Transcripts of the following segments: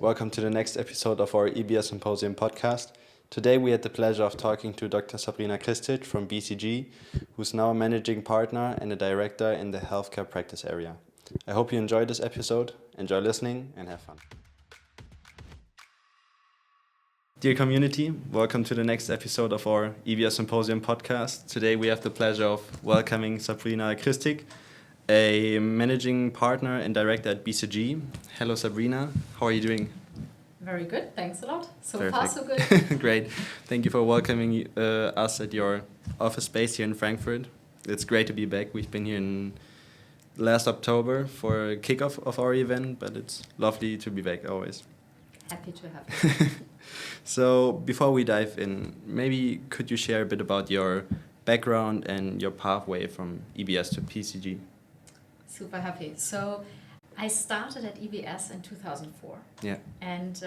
welcome to the next episode of our EBS Symposium Podcast. Today we had the pleasure of talking to Dr. Sabrina Kristic from BCG, who's now a managing partner and a director in the healthcare practice area. I hope you enjoyed this episode, enjoy listening and have fun. Dear community, welcome to the next episode of our EBS Symposium Podcast. Today we have the pleasure of welcoming Sabrina Kristic, a managing partner and director at BCG. Hello Sabrina, how are you doing? Very good, thanks a lot. So Perfect. far so good. Great, thank you for welcoming us at your office space here in Frankfurt. It's great to be back. We've been here in last October for a kickoff of our event, but it's lovely to be back always. Happy to have you. So before we dive in, maybe could you share a bit about your background and your pathway from EBS to BCG? Super happy. So I started at EBS in 2004. Yeah. And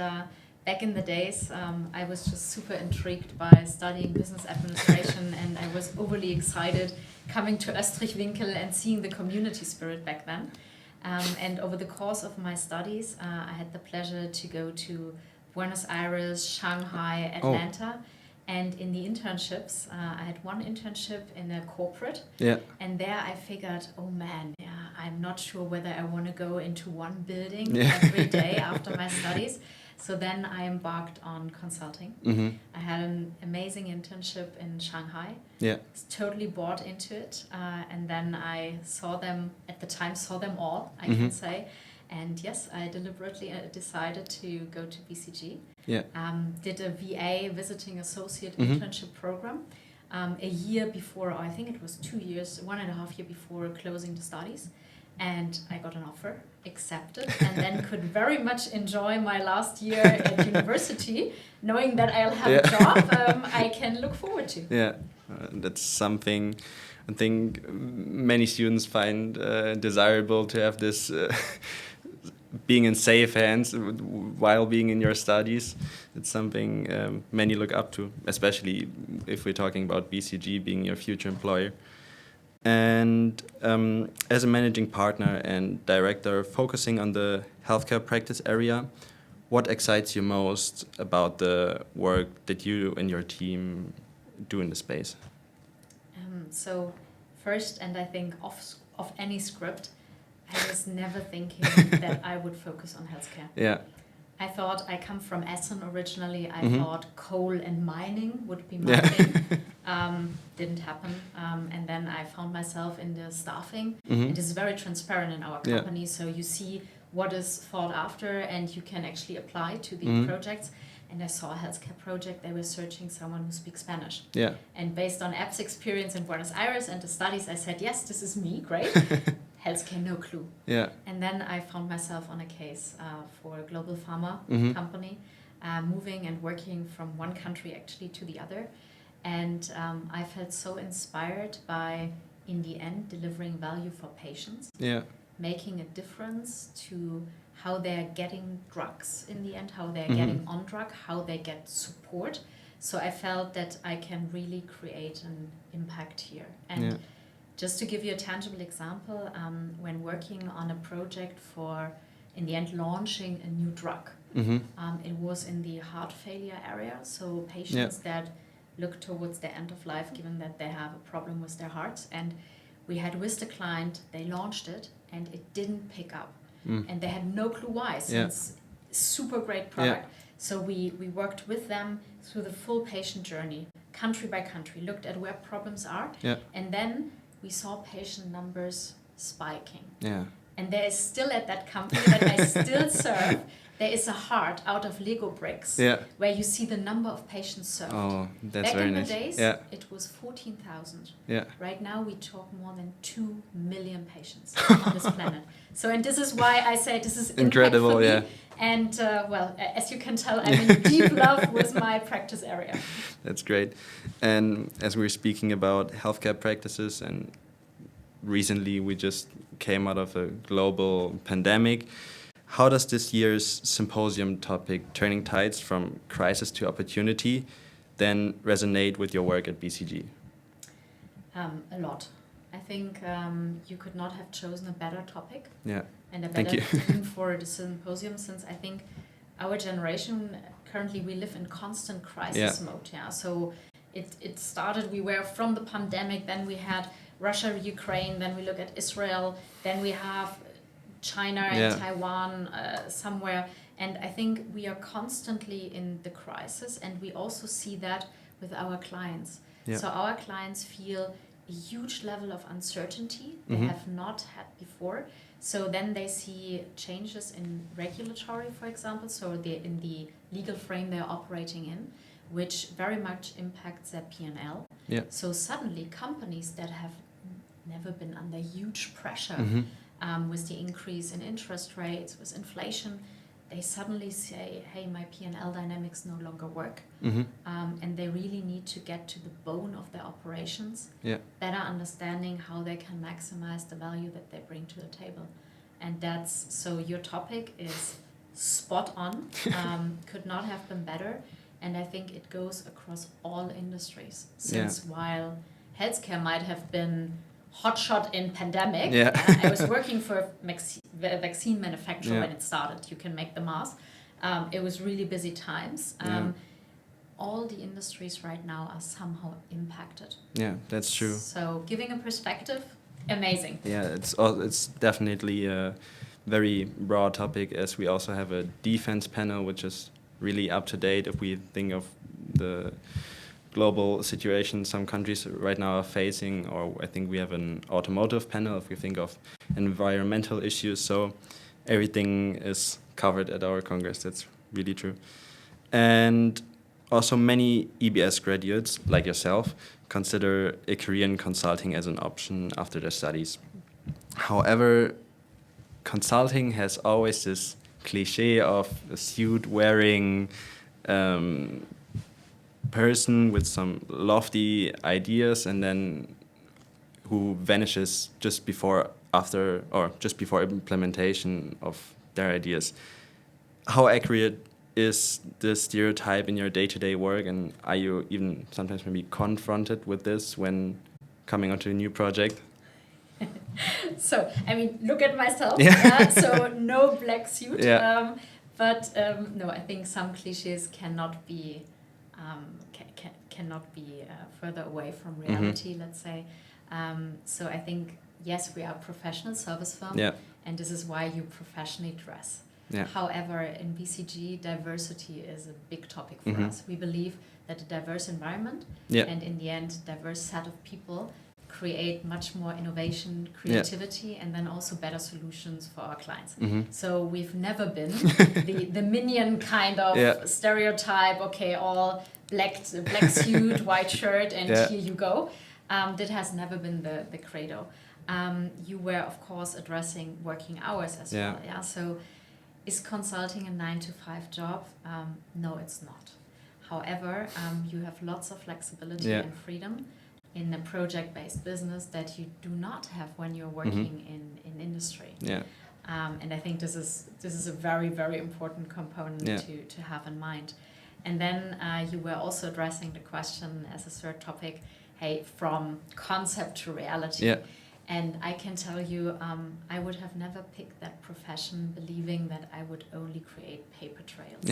back in the days, I was just super intrigued by studying business administration and I was overly excited coming to Österreich-Winkel and seeing the community spirit back then. And over the course of my studies, I had the pleasure to go to Buenos Aires, Shanghai, Atlanta. Oh. And in the internships, I had one internship in a corporate. Yeah. And there I figured, oh man, I'm not sure whether I want to go into one building Yeah. every day after my studies. So then I embarked on consulting. Mm-hmm. I had an amazing internship in Shanghai. Yeah. Was totally bought into it. And then I saw them all, I can say. And yes, I deliberately decided to go to BCG. Yeah. Did a VA, visiting associate Mm-hmm. internship program, a year before, I think it was 2 years, 1.5 years before closing the studies. And I got an offer, accepted, and then could very much enjoy my last year at university, knowing that I'll have a job I can look forward to. Yeah, that's something I think many students find desirable to have this being in safe hands while being in your studies. It's something many look up to, especially if we're talking about BCG being your future employer. And as a managing partner and director focusing on the healthcare practice area, what excites you most about the work that you and your team do in the space? So first, and I think of any script, I was never thinking that I would focus on healthcare. Yeah. I thought, I come from Essen originally, I Mm-hmm. thought coal and mining would be my thing. Didn't happen. And then I found myself in the staffing. Mm-hmm. It is very transparent in our company, so you see what is thought after and you can actually apply to the Mm-hmm. projects. And I saw a healthcare project, they were searching someone who speaks Spanish. Yeah. And based on App's experience in Buenos Aires and the studies, I said, yes, this is me, great. Healthcare, no clue. Yeah. And then I found myself on a case for a global pharma Mm-hmm. company, moving and working from one country actually to the other. And I felt so inspired by, in the end, delivering value for patients, Yeah. making a difference to how they're getting drugs in the end, how they're Mm-hmm. getting on drug, how they get support. So I felt that I can really create an impact here. And just to give you a tangible example, when working on a project for, in the end, launching a new drug, Mm-hmm. it was in the heart failure area. So patients that look towards their end of life, given that they have a problem with their hearts. And we had with the client, they launched it and it didn't pick up. And they had no clue why, since super great product. So we worked with them through the full patient journey, country by country, looked at where problems are. And then we saw patient numbers spiking. Yeah. And there is still at that company that I still serve, there is a heart out of Lego bricks where you see the number of patients served. Oh, that's Back very in nice. the days, it was 14,000. Yeah. Right now we talk more than 2 million patients on this planet. So, and this is why I say this is Incredible, for me. yeah. And well, as you can tell, I'm in deep love with my practice area. That's great. And as we're speaking about healthcare practices, and recently we just came out of a global pandemic, how does this year's symposium topic, Turning Tides from Crisis to Opportunity, then resonate with your work at BCG? A lot. I think you could not have chosen a better topic Yeah. and a Thank better you. theme for the symposium, since I think our generation, currently we live in constant crisis mode. Yeah. So it started, we were from the pandemic, then we had Russia, Ukraine, then we look at Israel, then we have China and Taiwan somewhere. And I think we are constantly in the crisis, and we also see that with our clients. Yeah. So our clients feel a huge level of uncertainty they have not had before. So then they see changes in regulatory, for example, so in the legal frame they're operating in, which very much impacts their P&L. Yeah. So suddenly companies that have never been under huge pressure with the increase in interest rates, with inflation, they suddenly say, hey, my P&L dynamics no longer work. And they really need to get to the bone of their operations, better understanding how they can maximize the value that they bring to the table. And so your topic is spot on, could not have been better. And I think it goes across all industries, since while healthcare might have been hotshot in pandemic. I was working for a vaccine manufacturer when it started. You can make the math. It was really busy times. All the industries right now are somehow impacted. Yeah, that's true. So giving a perspective, amazing. Yeah, it's definitely a very broad topic, as we also have a defense panel, which is really up to date if we think of the global situation some countries right now are facing, or I think we have an automotive panel if we think of environmental issues. So everything is covered at our Congress. That's really true. And also many EBS graduates, like yourself, consider a career in consulting as an option after their studies. However, consulting has always this cliche of a suit-wearing person with some lofty ideas, and then who vanishes just before implementation of their ideas. How accurate is this stereotype in your day-to-day work, and are you even sometimes maybe confronted with this when coming onto a new project? So, I mean, look at myself. So no black suit. But no, I think some cliches cannot be further away from reality, let's say. So I think, yes, we are a professional service firm, and this is why you professionally dress. However, in BCG, diversity is a big topic for us. We believe that a diverse environment and in the end, diverse set of people create much more innovation, creativity, and then also better solutions for our clients. So we've never been the minion kind of stereotype, okay, all black suit, white shirt, and here you go. That has never been the credo. You were, of course, addressing working hours as well. So is consulting a 9-to-5 job? No, it's not. However, you have lots of flexibility and freedom in a project-based business that you do not have when you're working in industry. And I think this is a very, very important component to have in mind. And then you were also addressing the question as a third topic, hey, from concept to reality. And I can tell you, I would have never picked that profession believing that I would only create paper trails.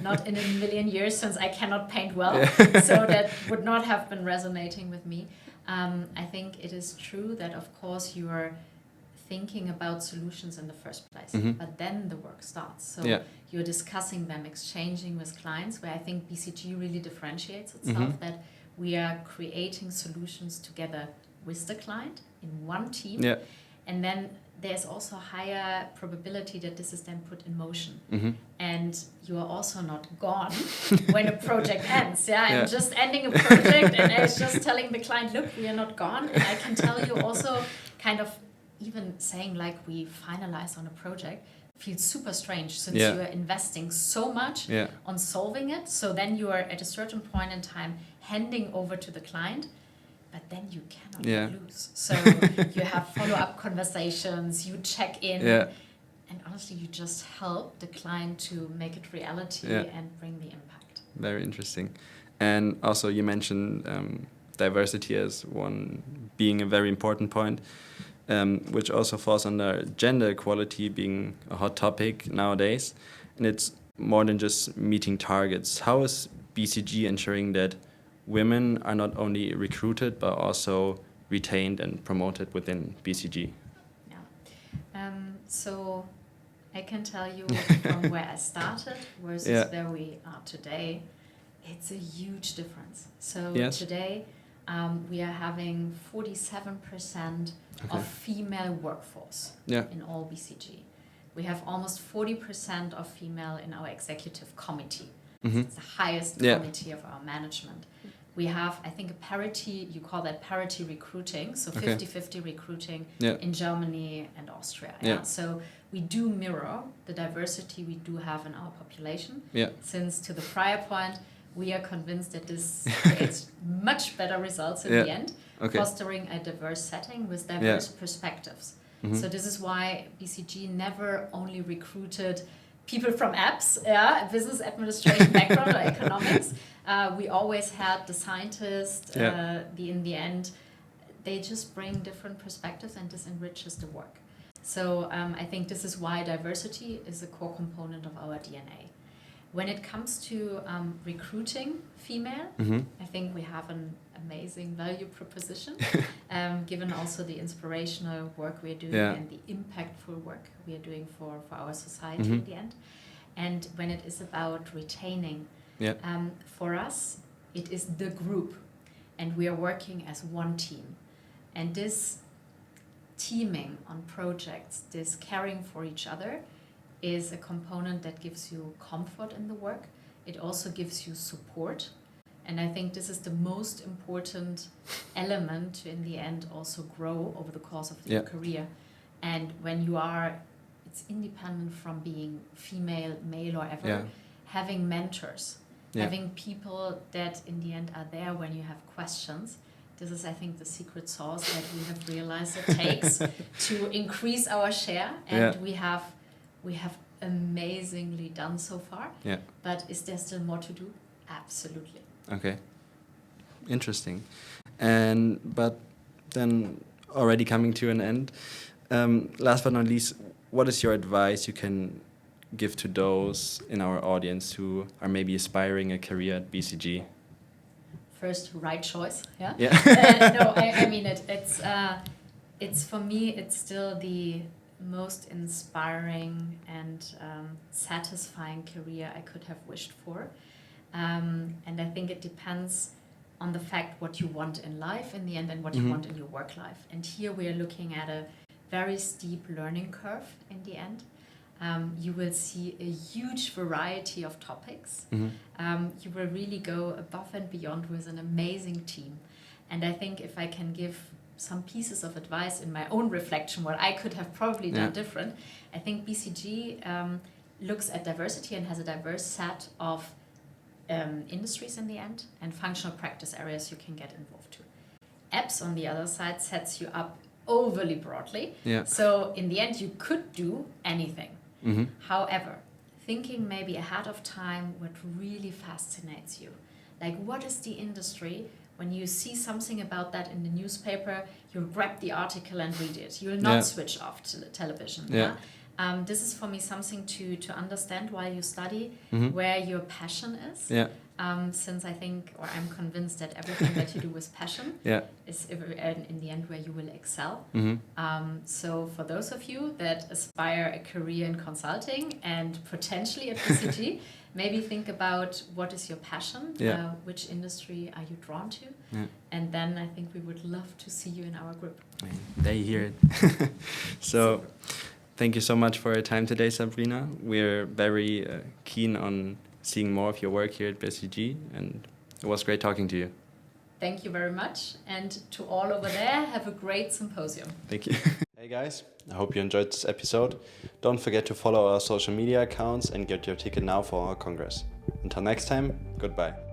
Not in a million years, since I cannot paint well. So that would not have been resonating with me. I think it is true that, of course, you are thinking about solutions in the first place, but then the work starts. So you're discussing them, exchanging with clients, where I think BCG really differentiates itself, that we are creating solutions together with the client in one team, and then there's also a higher probability that this is then put in motion, and you are also not gone when a project ends. I'm just ending a project, and I was just telling the client, look, we are not gone. And I can tell you also, kind of even saying like we finalize on a project feels super strange, since you are investing so much on solving it. So then you are at a certain point in time handing over to the client, but then you cannot lose. So you have follow-up conversations, you check in, and honestly, you just help the client to make it reality and bring the impact. Very interesting. And also you mentioned diversity as one being a very important point, which also falls under gender equality being a hot topic nowadays. And it's more than just meeting targets. How is BCG ensuring that women are not only recruited but also retained and promoted within BCG? So I can tell you from where I started versus where we are today, it's a huge difference. So today we are having 47% of female workforce in all BCG. We have almost 40% of female in our executive committee. It's the highest committee of our management. We have, I think, a parity, you call that parity recruiting, so 50-50 recruiting in Germany and Austria. So we do mirror the diversity we do have in our population. Since to the prior point, we are convinced that this creates much better results in the end, fostering a diverse setting with diverse perspectives. So this is why BCG never only recruited people from apps, business administration background or economics. We always had the scientists, in the end, they just bring different perspectives and this enriches the work. So I think this is why diversity is a core component of our DNA. When it comes to recruiting female, I think we have an amazing value proposition, given also the inspirational work we are doing and the impactful work we are doing for our society in the end. And when it is about retaining, for us, it is the group, and we are working as one team. And this teaming on projects, this caring for each other, is a component that gives you comfort in the work. It also gives you support. And I think this is the most important element to, in the end, also grow over the course of your career. And when you are, it's independent from being female, male, or ever, having mentors, having people that in the end are there when you have questions. This is, I think, the secret sauce that we have realized it takes to increase our share. And we have amazingly done so far. But is there still more to do? Absolutely. Okay. Interesting. But then already coming to an end, last but not least, what is your advice you can give to those in our audience who are maybe aspiring a career at BCG? First, right choice. No, I mean it's for me. It's still the most inspiring and satisfying career I could have wished for, and I think it depends on the fact what you want in life in the end and what you want in your work life. And here we are looking at a very steep learning curve in the end. You will see a huge variety of topics. You will really go above and beyond with an amazing team. And I think if I can give some pieces of advice in my own reflection, what I could have probably done different, I think BCG looks at diversity and has a diverse set of industries in the end and functional practice areas you can get involved to. Apps, on the other side, sets you up overly broadly. So in the end, you could do anything. However, thinking maybe ahead of time what really fascinates you. Like, what is the industry? When you see something about that in the newspaper, you'll grab the article and read it. You will not switch off to the television. This is for me something to understand while you study where your passion is. Since I think, or I'm convinced that everything that you do with passion is in the end where you will excel. So for those of you that aspire a career in consulting and potentially at BCG, maybe think about what is your passion, which industry are you drawn to, and then I think we would love to see you in our group. They hear it. So thank you so much for your time today, Sabrina. We're very keen on seeing more of your work here at BCG, and it was great talking to you. Thank you very much, and to all over there, have a great symposium. Thank you. Hey guys, I hope you enjoyed this episode. Don't forget to follow our social media accounts and get your ticket now for our Congress. Until next time, goodbye.